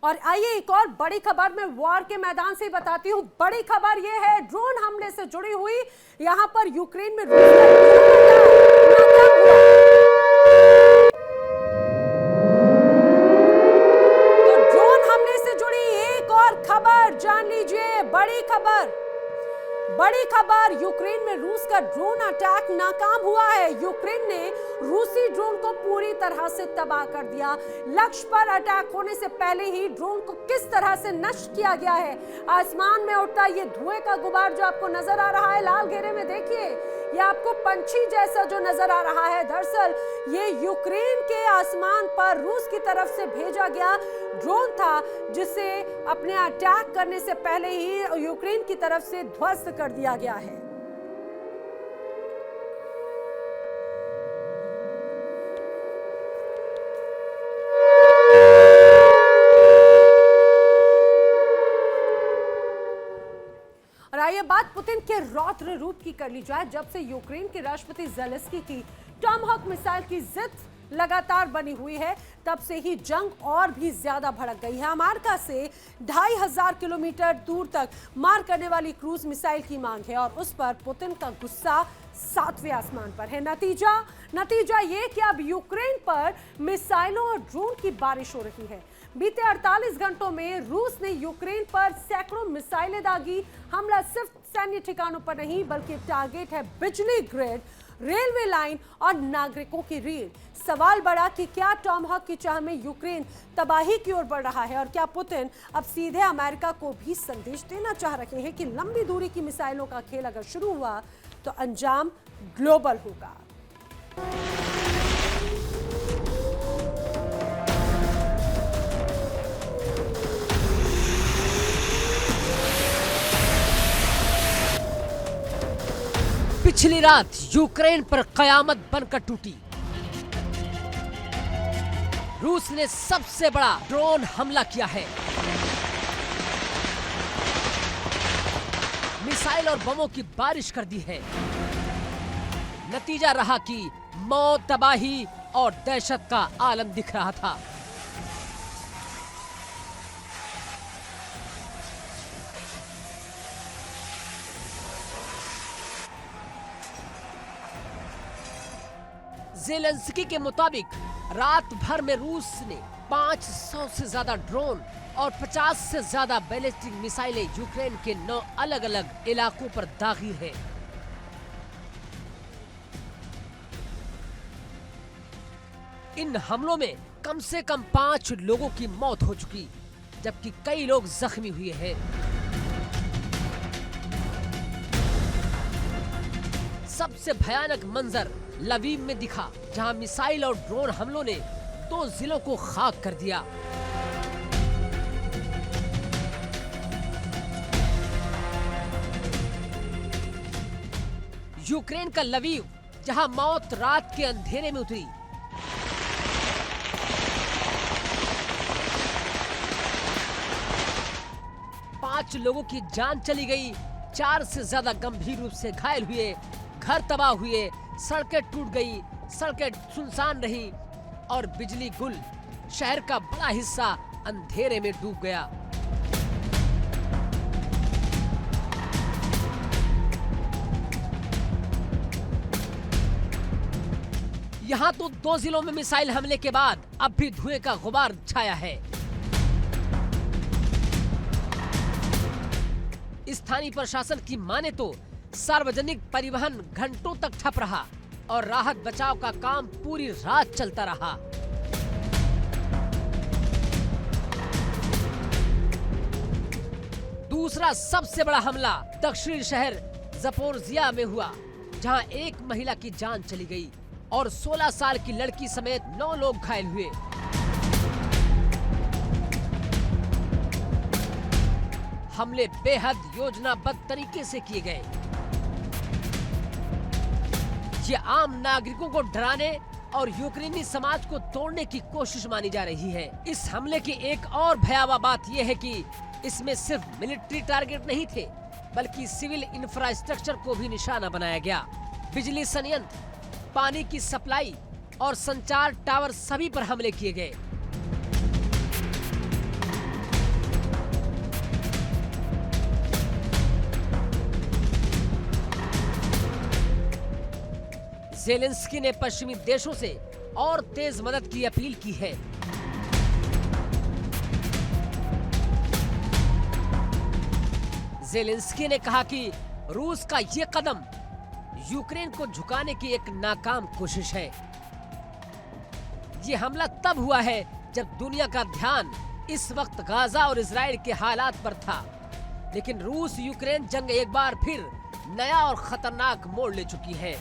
और आइए एक और बड़ी खबर मैं वॉर के मैदान से बताती हूं। बड़ी खबर यह है ड्रोन हमले से जुड़ी हुई। यहां पर यूक्रेन में रूस का नाकाम हुआ। तो ड्रोन हमले से जुड़ी एक और खबर जान लीजिए। बड़ी खबर, यूक्रेन में रूस का ड्रोन अटैक नाकाम हुआ है। यूक्रेन ने रूसी ड्रोन को पूरी तरह से तबाह कर दिया। लक्ष्य पर अटैक होने से पहले ही ड्रोन को किस तरह से नष्ट किया गया है। आसमान में उठता ये धुएं का गुबार जो आपको नजर आ रहा है लाल घेरे में, देखिए ये आपको पंछी जैसा जो नजर आ रहा है, दरअसल ये यूक्रेन के आसमान पर रूस की तरफ से भेजा गया ड्रोन था, जिसे अपने अटैक करने से पहले ही यूक्रेन की तरफ से ध्वस्त कर दिया गया है। और आइए बात पुतिन के रौद्र रूप की कर ली जाए। जब से यूक्रेन के राष्ट्रपति ज़ेलेंस्की की टॉमहॉक मिसाइल की जिद लगातार बनी हुई है, तब से ही जंग और भी ज्यादा भड़क गई है। अमेरिका से 2500 किलोमीटर दूर तक मार करने वाली क्रूज मिसाइल की मांग है और उस पर पुतिन का गुस्सा 7वें आसमान पर है। नतीजा ये कि अब यूक्रेन पर मिसाइलों और ड्रोन की बारिश हो रही है। बीते 48 घंटों में रूस ने यूक्रेन पर सैकड़ों मिसाइलें दागी। हमला सिर्फ सैन्य ठिकानों पर नहीं बल्कि टारगेट है बिजली ग्रिड, रेलवे लाइन और नागरिकों की रीढ़। सवाल बड़ा कि क्या टॉमहॉक की चाह में यूक्रेन तबाही की ओर बढ़ रहा है और क्या पुतिन अब सीधे अमेरिका को भी संदेश देना चाह रहे हैं कि लंबी दूरी की मिसाइलों का खेल अगर शुरू हुआ तो अंजाम ग्लोबल होगा। पिछली रात यूक्रेन पर कयामत बनकर टूटी। रूस ने सबसे बड़ा ड्रोन हमला किया है। मिसाइल और बमों की बारिश कर दी है। नतीजा रहा कि मौत, तबाही और दहशत का आलम दिख रहा था। ज़ेलेंस्की के मुताबिक रात भर में रूस ने 500 से ज्यादा ड्रोन और 50 से ज्यादा बैलिस्टिक मिसाइलें यूक्रेन के 9 अलग-अलग इलाकों पर दागी है। इन हमलों में कम से कम 5 लोगों की मौत हो चुकी, जबकि कई लोग जख्मी हुए हैं। सबसे भयानक मंजर लवीव में दिखा, जहां मिसाइल और ड्रोन हमलों ने 2 जिलों को खाक कर दिया। यूक्रेन का लवीव, जहां मौत रात के अंधेरे में उतरी। पांच लोगों की जान चली गई, 4 से ज्यादा गंभीर रूप से घायल हुए, घर तबाह हुए, सड़कें टूट गई, सड़कें सुनसान रही और बिजली गुल, शहर का बड़ा हिस्सा अंधेरे में डूब गया। यहाँ तो 2 जिलों में मिसाइल हमले के बाद अब भी धुएं का गुबार छाया है। स्थानीय प्रशासन की माने तो सार्वजनिक परिवहन घंटों तक ठप रहा और राहत बचाव का काम पूरी रात चलता रहा। दूसरा सबसे बड़ा हमला दक्षिणी शहर ज़पोरिज़िया में हुआ, जहां एक महिला की जान चली गई और 16 साल की लड़की समेत 9 लोग घायल हुए। हमले बेहद योजनाबद्ध तरीके से किए गए। ये आम नागरिकों को डराने और यूक्रेनी समाज को तोड़ने की कोशिश मानी जा रही है। इस हमले की एक और भयावह बात यह है कि इसमें सिर्फ मिलिट्री टारगेट नहीं थे, बल्कि सिविल इंफ्रास्ट्रक्चर को भी निशाना बनाया गया। बिजली संयंत्र, पानी की सप्लाई और संचार टावर सभी पर हमले किए गए। ज़ेलेंस्की ने पश्चिमी देशों से और तेज मदद की अपील की है। ज़ेलेंस्की ने कहा कि रूस का ये कदम यूक्रेन को झुकाने की एक नाकाम कोशिश है। ये हमला तब हुआ है जब दुनिया का ध्यान इस वक्त गाजा और इजराइल के हालात पर था, लेकिन रूस यूक्रेन जंग एक बार फिर नया और खतरनाक मोड़ ले चुकी है।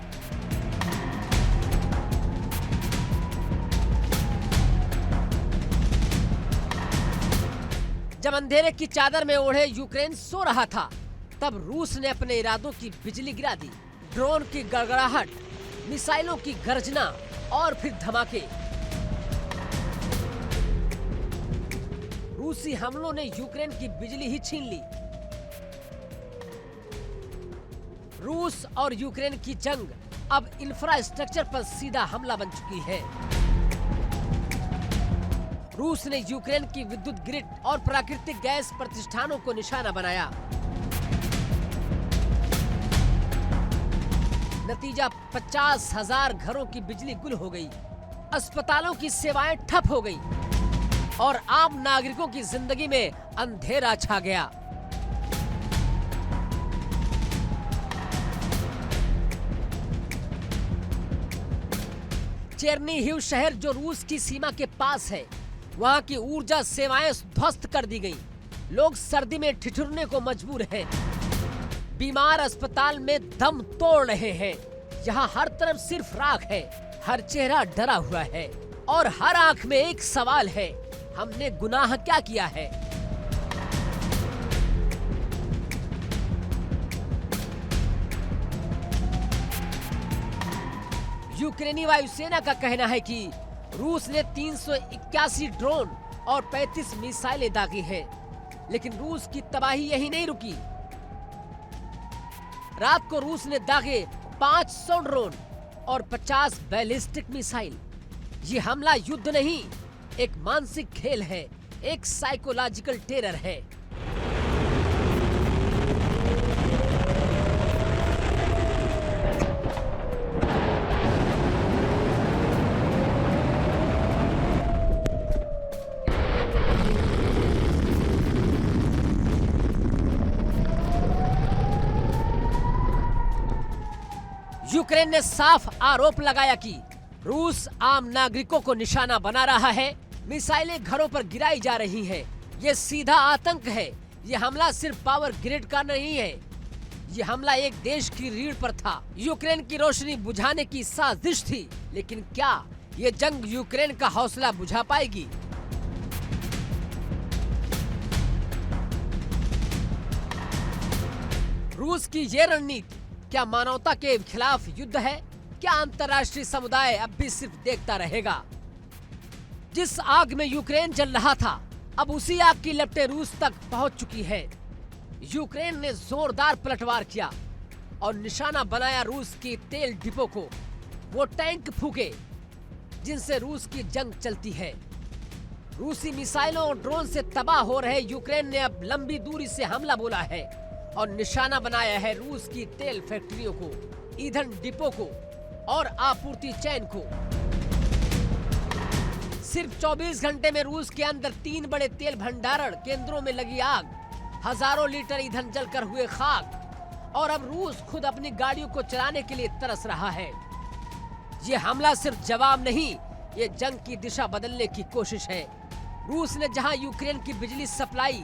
जब अंधेरे की चादर में ओढ़े यूक्रेन सो रहा था, तब रूस ने अपने इरादों की बिजली गिरा दी। ड्रोन की गड़गड़ाहट, मिसाइलों की गर्जना और फिर धमाके। रूसी हमलों ने यूक्रेन की बिजली ही छीन ली। रूस और यूक्रेन की जंग अब इंफ्रास्ट्रक्चर पर सीधा हमला बन चुकी है। रूस ने यूक्रेन की विद्युत ग्रिड और प्राकृतिक गैस प्रतिष्ठानों को निशाना बनाया। नतीजा 50,000 घरों की बिजली गुल हो गई, अस्पतालों की सेवाएं ठप हो गई और आम नागरिकों की जिंदगी में अंधेरा छा गया। चेरनीहिव शहर जो रूस की सीमा के पास है, वहां की ऊर्जा सेवाएं ध्वस्त कर दी गई। लोग सर्दी में ठिठुरने को मजबूर हैं। बीमार अस्पताल में दम तोड़ रहे हैं। यहाँ हर तरफ सिर्फ राख है, हर चेहरा डरा हुआ है और हर आंख में एक सवाल है, हमने गुनाह क्या किया है? यूक्रेनी वायुसेना का कहना है कि रूस ने 381 ड्रोन और 35 मिसाइलें दागी हैं, लेकिन रूस की तबाही यही नहीं रुकी। रात को रूस ने दागे 500 ड्रोन और 50 बैलिस्टिक मिसाइल। ये हमला युद्ध नहीं, एक मानसिक खेल है, एक साइकोलॉजिकल टेरर है। यूक्रेन ने साफ आरोप लगाया कि रूस आम नागरिकों को निशाना बना रहा है, मिसाइलें घरों पर गिराई जा रही हैं। ये सीधा आतंक है। ये हमला सिर्फ पावर ग्रिड का नहीं है, ये हमला एक देश की रीढ़ पर था। यूक्रेन की रोशनी बुझाने की साजिश थी, लेकिन क्या ये जंग यूक्रेन का हौसला बुझा पाएगी? रूस की ये रणनीति क्या मानवता के खिलाफ युद्ध है? क्या अंतर्राष्ट्रीय समुदाय अब भी सिर्फ देखता रहेगा? जिस आग में यूक्रेन जल रहा था, अब उसी आग की लपटें रूस तक पहुंच चुकी है। यूक्रेन ने जोरदार पलटवार किया और निशाना बनाया रूस की तेल डिपो को। वो टैंक फूके जिनसे रूस की जंग चलती है। रूसी मिसाइलों और ड्रोन से तबाह हो रहे यूक्रेन ने अब लंबी दूरी से हमला बोला है और निशाना बनाया है रूस की तेल फैक्ट्रियों को, ईंधन डिपो को और आपूर्ति चैन को। सिर्फ 24 घंटे में रूस के अंदर 3 बड़े तेल भंडारण केंद्रों में लगी आग, हजारों लीटर ईंधन जलकर हुए खाक और अब रूस खुद अपनी गाड़ियों को चलाने के लिए तरस रहा है। ये हमला सिर्फ जवाब नहीं, ये जंग की दिशा बदलने की कोशिश है। रूस ने जहां यूक्रेन की बिजली सप्लाई,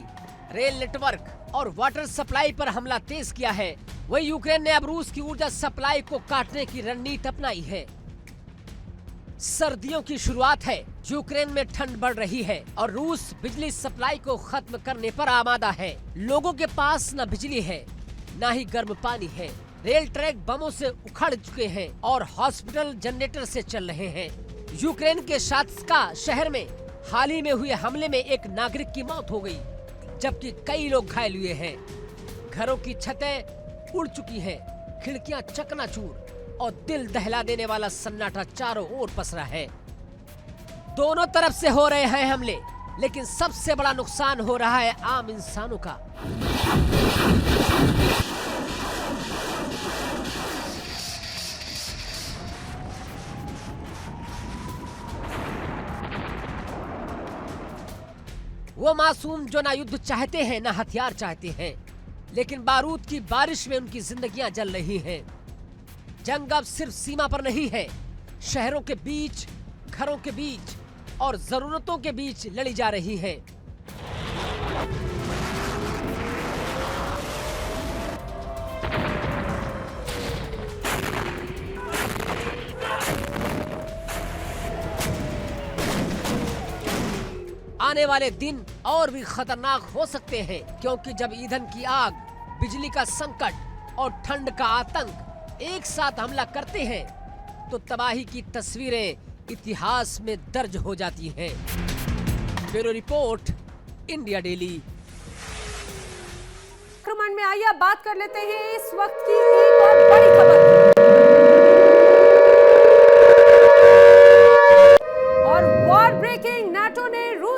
रेल नेटवर्क और वाटर सप्लाई पर हमला तेज किया है, वही यूक्रेन ने अब रूस की ऊर्जा सप्लाई को काटने की रणनीति अपनाई है। सर्दियों की शुरुआत है, यूक्रेन में ठंड बढ़ रही है और रूस बिजली सप्लाई को खत्म करने पर आमादा है। लोगों के पास न बिजली है, न ही गर्म पानी है। रेल ट्रैक बमों से उखड़ चुके हैं और हॉस्पिटल जनरेटर से चल रहे हैं। यूक्रेन के शात्स्का शहर में हाल ही में हुए हमले में एक नागरिक की मौत हो गई, जबकि कई लोग घायल हुए हैं। घरों की छतें उड़ चुकी हैं, खिड़कियां चकनाचूर और दिल दहला देने वाला सन्नाटा चारों ओर पसरा है। दोनों तरफ से हो रहे हैं हमले, लेकिन सबसे बड़ा नुकसान हो रहा है आम इंसानों का। वो मासूम जो ना युद्ध चाहते हैं ना हथियार चाहते हैं, लेकिन बारूद की बारिश में उनकी जिंदगियां जल रही हैं। जंग अब सिर्फ सीमा पर नहीं है, शहरों के बीच, घरों के बीच और जरूरतों के बीच लड़ी जा रही है। आने वाले दिन और भी खतरनाक हो सकते हैं, क्योंकि जब ईंधन की आग, बिजली का संकट और ठंड का आतंक एक साथ हमला करते हैं, तो तबाही की तस्वीरें इतिहास में दर्ज हो जाती हैं। Bureau report, India daily. आक्रमण में आइए अब बात कर लेते हैं इस वक्त की एक और बड़ी खबर। और वॉर ब्रेकिंग, नाटो ने रूस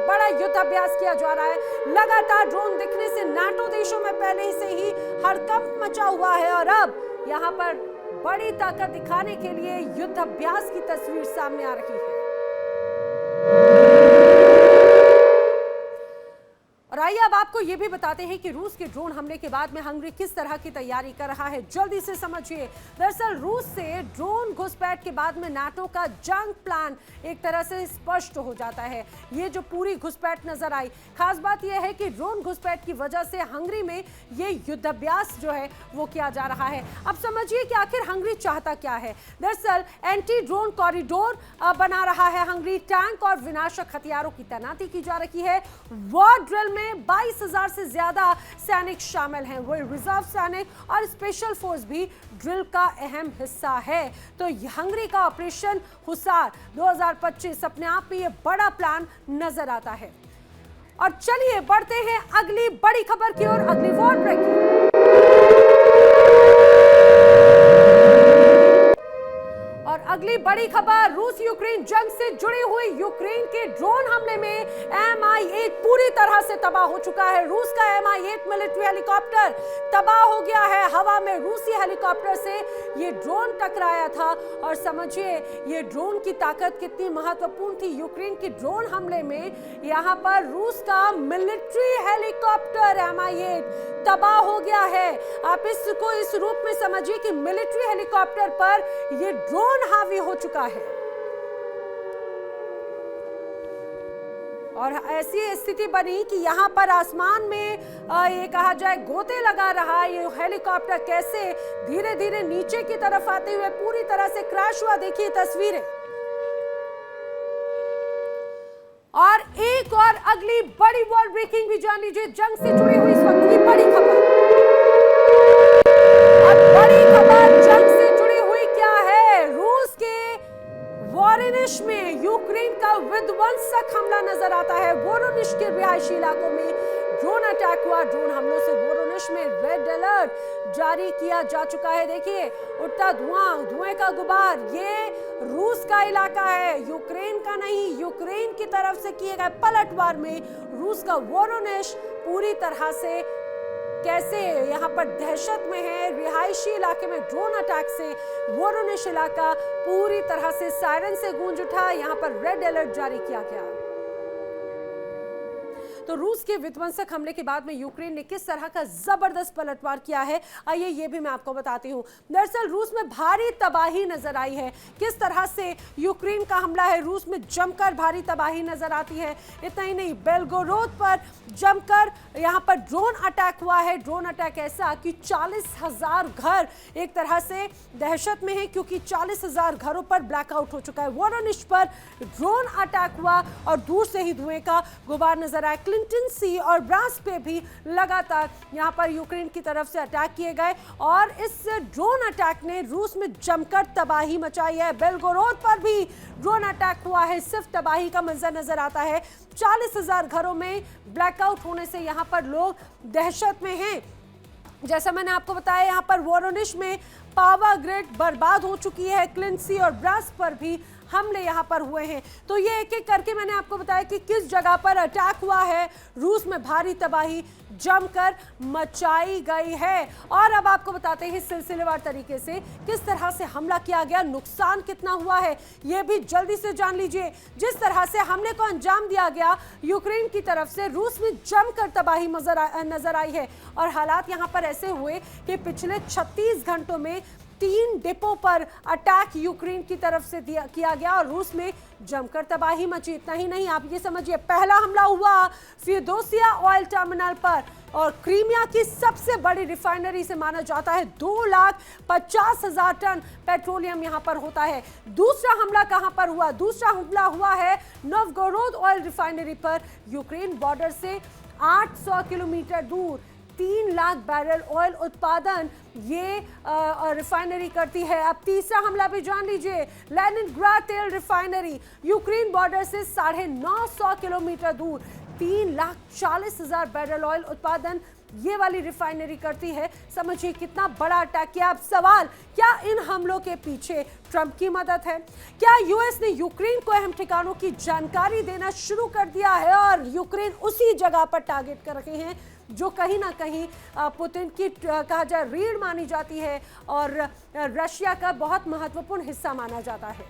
बड़ा युद्ध अभ्यास किया जा रहा है। लगातार ड्रोन दिखने से नाटो देशों में पहले से ही हड़कंप मचा हुआ है और अब यहाँ पर बड़ी ताकत दिखाने के लिए युद्ध अभ्यास की तस्वीर सामने आ रही है। और आइए अब आपको यह भी बताते हैं कि रूस के ड्रोन हमले के बाद में हंगरी किस तरह की तैयारी कर रहा है, जल्दी से समझिए। दरअसल रूस से ड्रोन घुसपैठ के बाद में नाटो का जंग प्लान एक तरह से स्पष्ट हो जाता है। ये जो पूरी घुसपैठ नजर आई, खास बात यह है कि ड्रोन घुसपैठ की वजह से हंगरी में ये युद्धाभ्यास जो है वो किया जा रहा है। अब समझिए कि आखिर हंगरी चाहता क्या है। दरअसल एंटी ड्रोन कॉरिडोर बना रहा है हंगरी, टैंक और विनाशक हथियारों की तैनाती की जा रही है। वॉर ड्रिल में 22,000 से ज्यादा सैनिक शामिल हैं, वो रिजर्व सैनिक और स्पेशल फोर्स भी ड्रिल का अहम हिस्सा है। तो हंगरी का ऑपरेशन हुसार 2025 अपने आप में ये बड़ा प्लान नजर आता है। और चलिए बढ़ते हैं अगली बड़ी खबर की ओर, अगली वॉर ब्रेकिंग। और अगली बड़ी खबर, रूस यूक्रेन जंग से जुड़ी हुई। यूक्रेन के ड्रोन हमले में Mi-8 पूरी तरह से तबाह हो चुका है। रूस का Mi-8 मिलिट्री हेलीकॉप्टर तबाह हो गया है। हवा में रूसी हेलीकॉप्टर से ये ड्रोन टकराया था और समझिए ये ड्रोन की ताकत कितनी महत्वपूर्ण थी। यूक्रेन के ड्रोन हमले में यहाँ पर रूस का मिलिट्री हेलीकॉप्टर Mi-8 तबाह हो गया है। आप इसको इस रूप में समझिए कि मिलिट्री हेलीकॉप्टर पर ये ड्रोन हावी हो चुका है और ऐसी स्थिति बनी कि यहाँ पर आसमान में ये कहा जाए गोते लगा रहा। ये हेलीकॉप्टर कैसे धीरे धीरे नीचे की तरफ आते हुए पूरी तरह से क्रैश हुआ, देखिए तस्वीरें। और एक और अगली बड़ी वॉर ब्रेकिंग भी जान लीजिए, जंग से जुड़ी हुई इस वक्त की बड़ी खबर। अब बड़ी खबर जंग से जुड़ी हुई क्या है, रूस के वोरोनिश में यूक्रेन का विध्वंसक हमला नजर आता है। वोरोनिश के रिहायशी इलाकों में ड्रोन अटैक हुआ। ड्रोन हमलों से वोरोनिश में रेड अलर्ट जारी किया जा चुका है। देखिए उठता धुआं, धुएं का गुबार, ये रूस का इलाका है, यूक्रेन का नहीं। यूक्रेन की तरफ से किए गए पलटवार में रूस का वोरोनिश पूरी तरह से कैसे यहाँ पर दहशत में है। रिहायशी इलाके में ड्रोन अटैक से वोरोनिश इलाका पूरी तरह से सायरन से गूंज उठा। यहाँ पर रेड अलर्ट जारी किया गया। तो रूस के विध्वंसक हमले के बाद में यूक्रेन ने किस तरह का जबरदस्त पलटवार किया है, आइए ये भी मैं आपको बताती हूँ। दरअसल रूस में भारी तबाही नजर आई है। किस तरह से यूक्रेन का हमला है, रूस में जमकर भारी तबाही नजर आती है। इतना ही नहीं, बेलगोरोद पर जमकर यहाँ पर ड्रोन अटैक हुआ है। ड्रोन अटैक ऐसा कि 40,000 घर एक तरह से दहशत में है, क्योंकि 40,000 घरों पर ब्लैकआउट हो चुका है। वोरोनिश पर ड्रोन अटैक हुआ और दूर से ही धुएं का गुबार नजर आया। क्लिंटन सी और ब्रास पे भी लगातार यहाँ पर यूक्रेन की तरफ से अटैक किए गए और इस ड्रोन अटैक ने रूस में जमकर तबाही मचाई है। बेलगोरोद पर भी ड्रोन अटैक हुआ है, सिर्फ तबाही का मंजर नजर आता है। 40,000 घरों में ब्लैकआउट होने से यहाँ पर लोग दहशत में हैं। जैसा मैंने आपको बताया, यहाँ पर वोरोनिश में पावर ग्रिड बर्बाद हो चुकी है। क्लिंसी और ब्रास पर भी हमले यहाँ पर हुए हैं। तो ये एक एक करके मैंने आपको बताया कि किस जगह पर अटैक हुआ है। रूस में भारी तबाही जमकर मचाई गई है। और अब आपको बताते हैं सिलसिलेवार तरीके से किस तरह से हमला किया गया, नुकसान कितना हुआ है, ये भी जल्दी से जान लीजिए। जिस तरह से हमले को अंजाम दिया गया यूक्रेन की तरफ से, रूस में जमकर तबाही नजर आई है। और हालात यहाँ पर ऐसे हुए कि पिछले 36 घंटों में 3 डिपो पर अटैक यूक्रेन की तरफ से किया गया और रूस में जमकर तबाही मची। इतना ही नहीं, आप ये समझिए, पहला हमला हुआ फ्यूडोसिया ऑयल टर्मिनल पर और क्रीमिया की सबसे बड़ी रिफाइनरी से माना जाता है 2,50,000 टन पेट्रोलियम यहाँ पर होता है। दूसरा हमला कहाँ पर हुआ? दूसरा हमला हुआ है नोवगोरोद ऑयल रिफाइनरी पर, यूक्रेन बॉर्डर से 800 किलोमीटर दूर। 3 लाख बैरल ऑयल उत्पादन ये रिफाइनरी करती है। अब तीसरा हमला भी जान लीजिए, लेनिनग्राड तेल रिफाइनरी यूक्रेन बॉर्डर से 950 किलोमीटर दूर। 3,40,000 बैरल ऑयल उत्पादन ये वाली रिफाइनरी करती है। समझिए कितना बड़ा अटैक किया। अब सवाल, क्या इन हमलों के पीछे ट्रंप की मदद है? क्या यूएस ने यूक्रेन को अहम ठिकानों की जानकारी देना शुरू कर दिया है और यूक्रेन उसी जगह पर टारगेट कर रहे हैं जो कहीं ना कहीं पुतिन की कहा जाए रीढ़ मानी जाती है और रशिया का बहुत महत्वपूर्ण हिस्सा माना जाता है।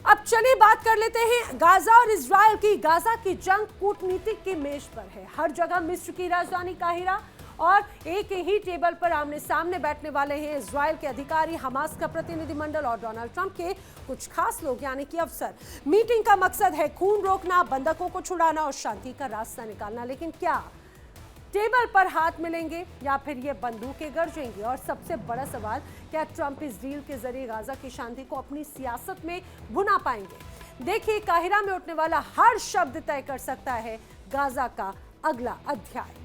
अब चलिए बात कर लेते हैं गाजा और इजराइल की। गाजा की जंग कूटनीतिक की मेज पर है। हर जगह मिस्र की राजधानी काहिरा और एक ही टेबल पर आमने सामने बैठने वाले हैं इजराइल के अधिकारी, हमास का प्रतिनिधिमंडल और डोनाल्ड ट्रंप के कुछ खास लोग यानी कि अफसर। मीटिंग का मकसद है खून रोकना, बंधकों को छुड़ाना और शांति का रास्ता निकालना। लेकिन क्या टेबल पर हाथ मिलेंगे या फिर ये बंदूकें गरजेंगी? और सबसे बड़ा सवाल, क्या ट्रंप इस डील के जरिए गाजा की शांति को अपनी सियासत में भुना पाएंगे? देखिए, काहिरा में उठने वाला हर शब्द तय कर सकता है गाजा का अगला अध्याय।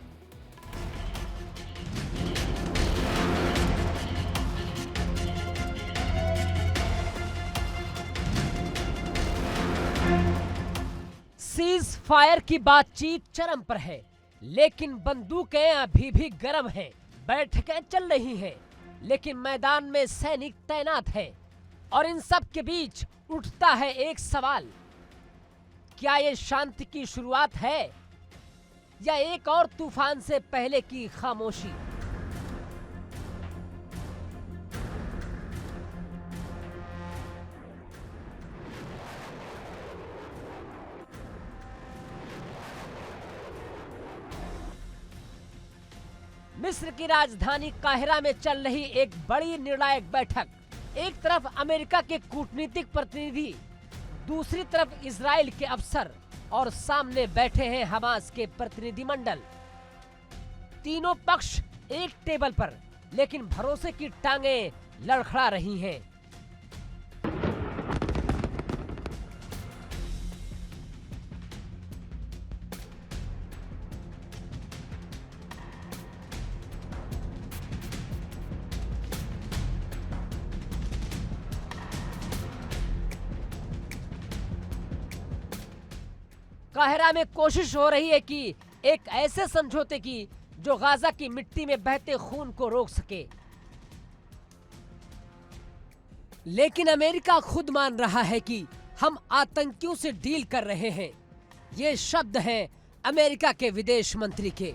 सीज फायर की बातचीत चरम पर है, लेकिन बंदूकें अभी भी गर्म हैं। बैठकें चल रही हैं, लेकिन मैदान में सैनिक तैनात हैं। और इन सब के बीच उठता है एक सवाल, क्या ये शांति की शुरुआत है या एक और तूफान से पहले की खामोशी? मिस्र की राजधानी काहिरा में चल रही एक बड़ी निर्णायक बैठक। एक तरफ अमेरिका के कूटनीतिक प्रतिनिधि, दूसरी तरफ इजराइल के अफसर और सामने बैठे हैं हमास के प्रतिनिधिमंडल। तीनों पक्ष एक टेबल पर, लेकिन भरोसे की टांगें लड़खड़ा रही हैं। काहिरा में कोशिश हो रही है कि एक ऐसे समझौते की जो गाजा की मिट्टी में बहते खून को रोक सके। लेकिन अमेरिका खुद मान रहा है कि हम आतंकियों से डील कर रहे हैं। ये शब्द हैं अमेरिका के विदेश मंत्री के।